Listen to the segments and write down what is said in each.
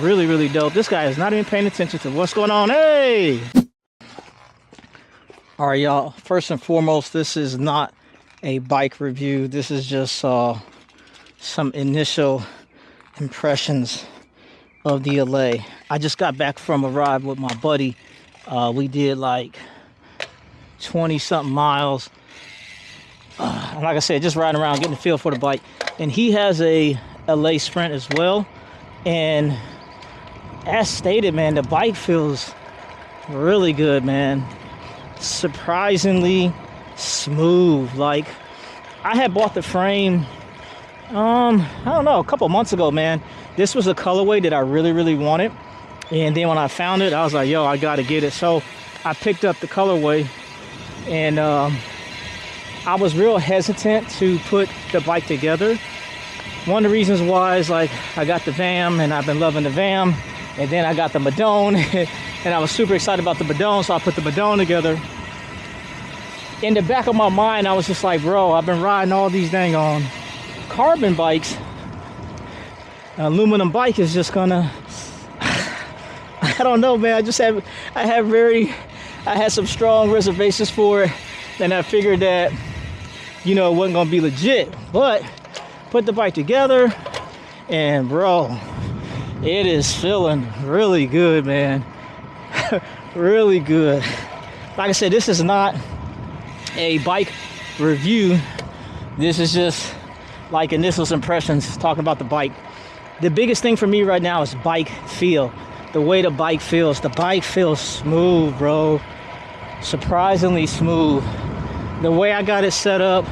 Really, really dope. This guy is not even paying attention to what's going on. Hey! All right, y'all. First and foremost, this is not a bike review. This is just some initial impressions of the Allez. I just got back from a ride with my buddy. We did like 20-something miles. Like I said, just riding around, getting a feel for the bike. And he has a Allez Sprint as well. And as stated, man, the bike feels really good, man. Surprisingly smooth. Like, I had bought the frame, I don't know, a couple months ago, man. This was a colorway that I really, really wanted. And then when I found it, I was like, yo, I gotta get it. So I picked up the colorway, and I was real hesitant to put the bike together. One of the reasons why is, like, I got the VAM, and I've been loving the VAM. And then I got the Madone, and I was super excited about the Madone, so I put the Madone together. In the back of my mind, I was just like, bro, I've been riding all these dang on carbon bikes. An aluminum bike is just gonna, I don't know, man. I had some strong reservations for it, and I figured that, you know, it wasn't gonna be legit. But put the bike together, and bro, it is feeling really good, man. Really good. Like I said, this is not a bike review. This is just like initial impressions, talking about the bike. The biggest thing for me right now is bike feel. The way the bike feels. The bike feels smooth, bro. Surprisingly smooth. The way I got it set up,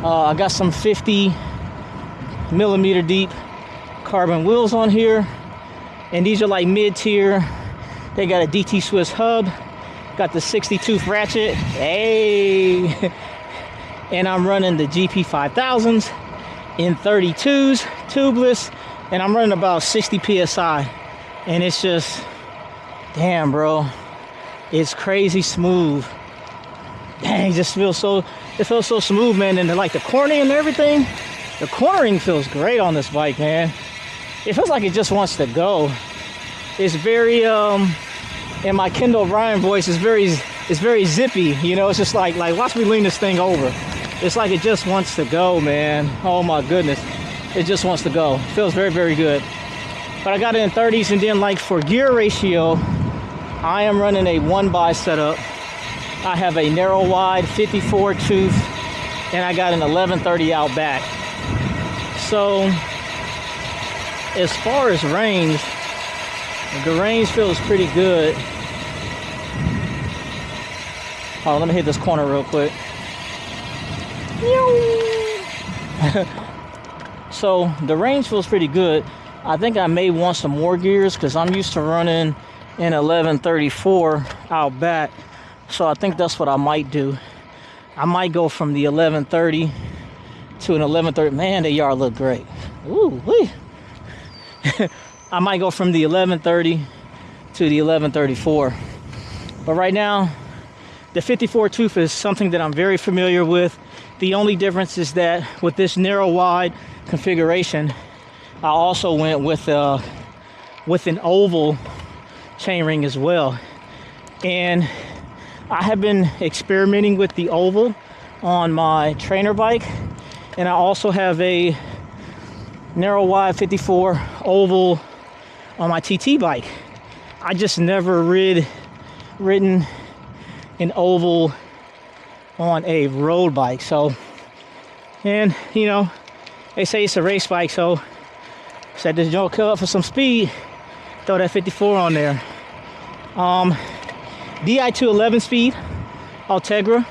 I got some 50 millimeter deep carbon wheels on here, and these are like mid-tier. They got a DT Swiss hub, got the 60-tooth ratchet, hey, and I'm running the GP 5000s in 32s tubeless, and I'm running about 60 psi, and it's just, damn, bro, it's crazy smooth. Dang, it just feels so, it feels so smooth, man. And like the cornering and everything, the cornering feels great on this bike, man. It feels like it just wants to go. It's very, in my Kendall Ryan voice, it's very zippy, you know. It's just like watch me lean this thing over. It's like it just wants to go, man. Oh my goodness, it just wants to go. Feels very, very good. But I got it in 30s, and then like for gear ratio, I am running a 1x setup. I have a narrow wide 54 tooth, and I got an 1130 out back. So as far as range, the range feels pretty good. Hold on, let me hit this corner real quick. So the range feels pretty good. I think I may want some more gears because I'm used to running an 1134 out back. So I think that's what I might do. I might go from the 1130 to an 1130. Man, the yard look great. Ooh, wee. I might go from the 1130 to the 1134. But right now, the 54 tooth is something that I'm very familiar with. The only difference is that with this narrow wide configuration, I also went with an oval chainring as well. And I have been experimenting with the oval on my trainer bike, and I also have a narrow wide 54 oval on my TT bike. I just never ridden an oval on a road bike. So, and you know, they say it's a race bike, so said this joke up for some speed, throw that 54 on there. Di2 11 speed Ultegra.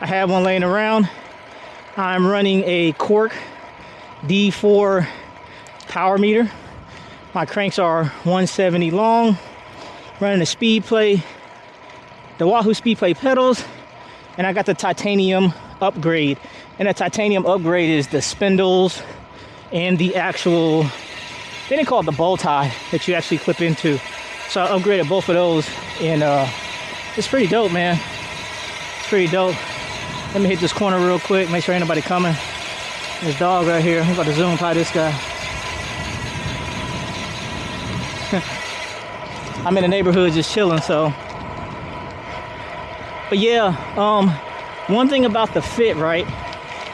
I have one laying around. I'm running a Cork D4 power meter. My cranks are 170 long. Running a speed play, the Wahoo speed play pedals, and I got the titanium upgrade. And the titanium upgrade is the spindles and the actual, they didn't call it the bow tie that you actually clip into. So I upgraded both of those, and it's pretty dope, man. It's pretty dope. Let me hit this corner real quick, make sure ain't nobody coming. This dog right here, I'm about to zoom by this guy. I'm in the neighborhood just chilling, so. But yeah, one thing about the fit, right?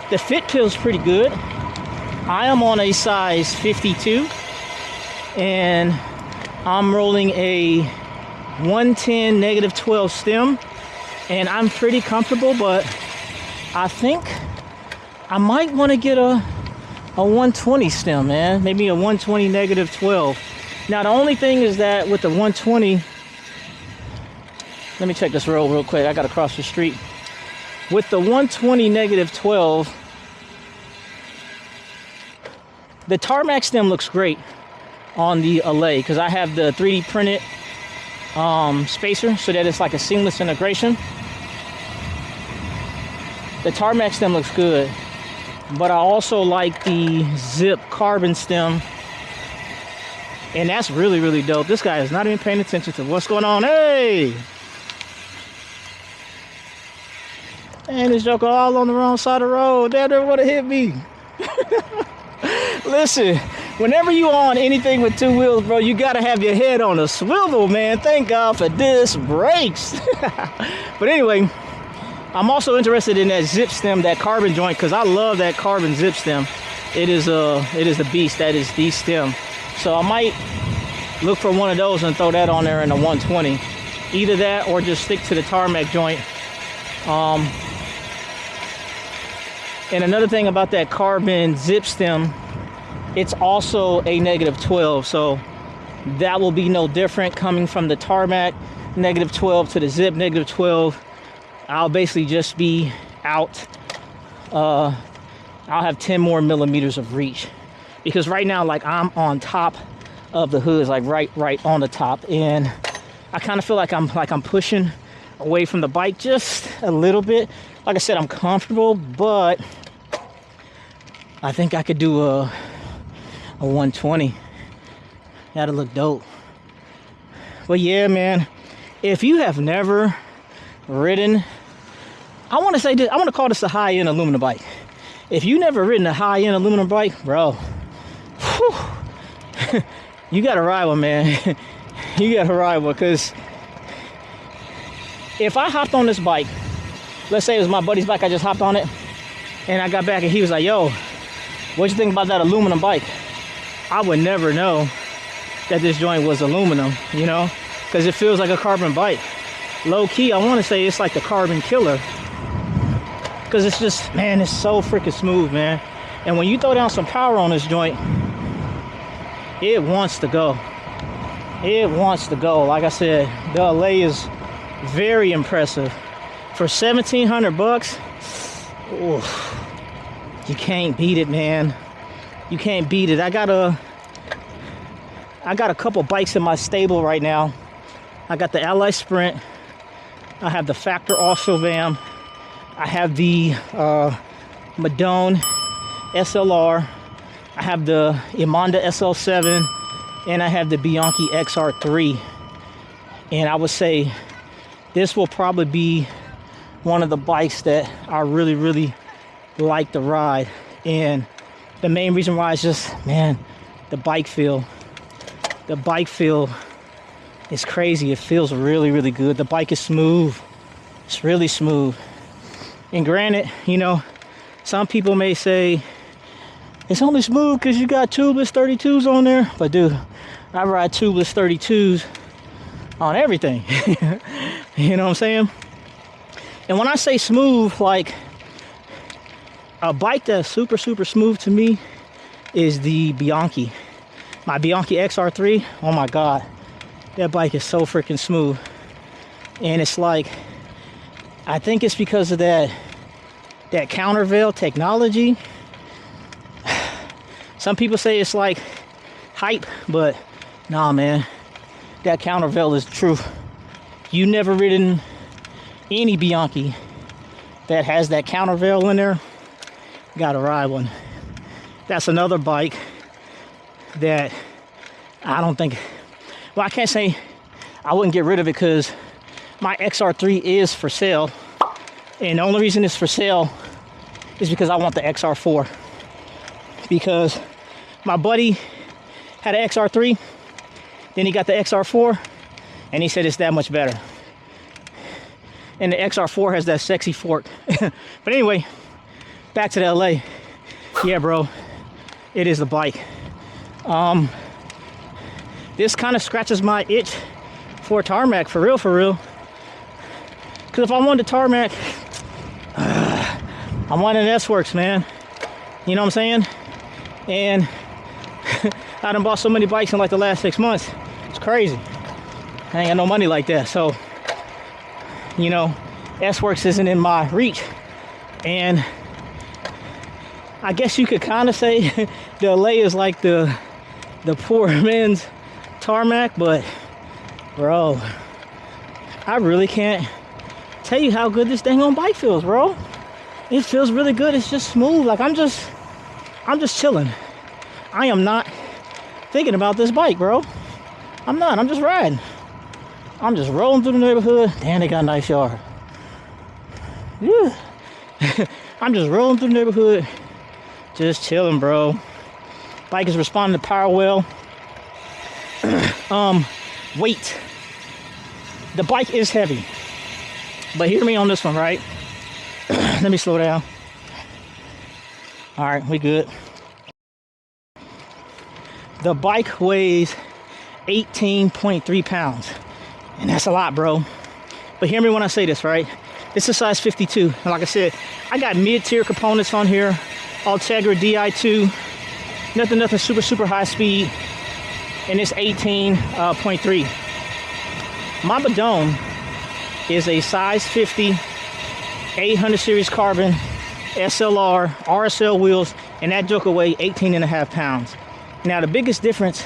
The fit feels pretty good. I am on a size 52, and I'm rolling a 110 -12 stem, and I'm pretty comfortable, but I think I might want to get a 120 stem, man. Maybe a 120 -12. Now, the only thing is that with the 120, let me check this road real quick. I got to cross the street. With the 120 -12, the Tarmac stem looks great on the Allez because I have the 3D printed spacer so that it's like a seamless integration. The Tarmac stem looks good, but I also like the zip carbon stem, and that's really, really dope. This guy is not even paying attention to what's going on. Hey! And this joker all on the wrong side of the road. That never would have hit me. Listen, whenever you on anything with two wheels, bro, you gotta have your head on a swivel, man. Thank God for disc brakes. But anyway, I'm also interested in that zip stem, that carbon joint, because I love that carbon zip stem. It is a beast. That is the stem. So I might look for one of those and throw that on there in a 120. Either that or just stick to the Tarmac joint. And another thing about that carbon zip stem, it's also a -12, so that will be no different coming from the Tarmac -12 to the zip -12. I'll basically just be out. I'll have 10 more millimeters of reach, because right now, like, I'm on top of the hoods, like right on the top, and I kind of feel like I'm pushing away from the bike just a little bit. Like I said, I'm comfortable, but I think I could do a 120. That'll look dope. But yeah, man, if you have never ridden, I want to say this, I want to call this a high-end aluminum bike. If you never ridden a high-end aluminum bike, bro, whew, you gotta ride one, man. You gotta ride one, because if I hopped on this bike, let's say it was my buddy's bike, I just hopped on it, and I got back and he was like, yo, what you think about that aluminum bike? I would never know that this joint was aluminum, you know, because it feels like a carbon bike. Low key, I want to say it's like the Carbin Killer, because it's just, man, it's so freaking smooth, man. And when you throw down some power on this joint, it wants to go. It wants to go. Like I said, the Allez is very impressive. For 1,700 bucks, oof, you can't beat it, man. You can't beat it. I got a couple bikes in my stable right now. I got the Allez Sprint. I have the Factor Offshore. I have the Madone SLR. I have the Imonda SL7, and I have the Bianchi XR3. And I would say this will probably be one of the bikes that I really, really like to ride. And the main reason why is just, man, the bike feel. The bike feel is crazy. It feels really, really good. The bike is smooth. It's really smooth. And granted, you know, some people may say it's only smooth because you got tubeless 32s on there. But dude, I ride tubeless 32s on everything. You know what I'm saying? And when I say smooth, like, a bike that's super, super smooth to me is the Bianchi. My Bianchi XR3, oh my God. That bike is so freaking smooth. And it's like, I think it's because of that countervail technology. Some people say it's like hype, but nah, man. That countervail is the truth. You never ridden any Bianchi that has that countervail in there, gotta ride one. That's another bike that I don't think, well, I can't say I wouldn't get rid of it because my XR3 is for sale. And the only reason it's for sale is because I want the— because my buddy had an XR3 Then he got the XR4, and he said it's that much better. And the XR4 has that sexy fork. But anyway, back to the LA. Yeah, bro, it is the bike. This kind of scratches my itch for a Tarmac, for real, for real. Because if I wanted a Tarmac, I want an S-Works, man. You know what I'm saying? And I done bought so many bikes in like the last 6 months. It's crazy. I ain't got no money like that. So, you know, S-Works isn't in my reach. And I guess you could kind of say the LA is like the poor man's Tarmac, but bro, I really can't tell you how good this dang on bike feels, bro. It feels really good. It's just smooth. Like I'm just chilling. I am not thinking about this bike, bro. I'm not. I'm just riding. I'm just rolling through the neighborhood. Damn, they got a nice yard. Yeah. I'm just rolling through the neighborhood, just chilling, bro. Bike is responding to power well. Weight. The bike is heavy, but hear me on this one, right? Let me slow down. All right, we good. The bike weighs 18.3 pounds, and that's a lot, bro. But hear me when I say this, right? It's a size 52, and like I said, I got mid-tier components on here. Ultegra Di2, nothing super high speed, and it's 18.3. My Badone is a size 50 800 series carbon SLR RSL wheels, and that joker weigh 18.5 pounds. Now the biggest difference,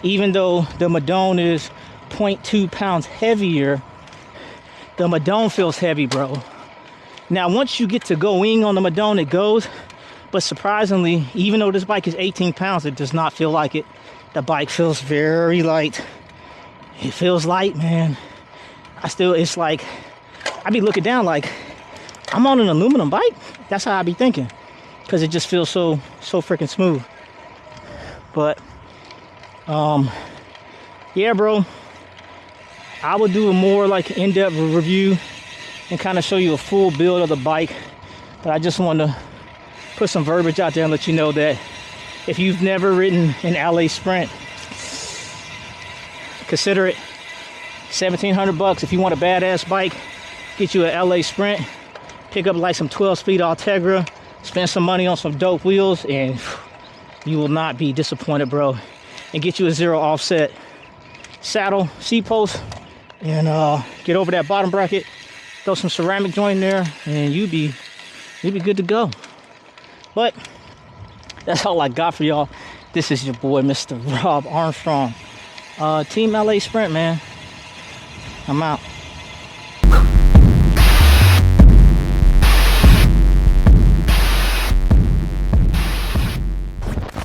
even though the Badone is 0.2 pounds heavier, the Badone feels heavy, bro. Now once you get to going on the Badone, it goes, but surprisingly, even though this bike is 18 pounds, it does not feel like it. The bike feels very light. It feels light, man. It's like, I be looking down like, I'm on an aluminum bike? That's how I be thinking. Because it just feels so freaking smooth. But, yeah, bro. I would do a more like in-depth review and kind of show you a full build of the bike. But I just want to put some verbiage out there and let you know that if you've never ridden an Allez Sprint, consider it. $1,700 if you want a badass bike. Get you an Allez Sprint, pick up like some 12-speed Ultegra, spend some money on some dope wheels, and you will not be disappointed, bro. And get you a 0 offset saddle, seat post, and get over that bottom bracket, throw some ceramic joint in there, and you'll be good to go. But that's all I got for y'all. This is your boy, Mr. Robb Armstrong. Team Allez Sprint, man. I'm out.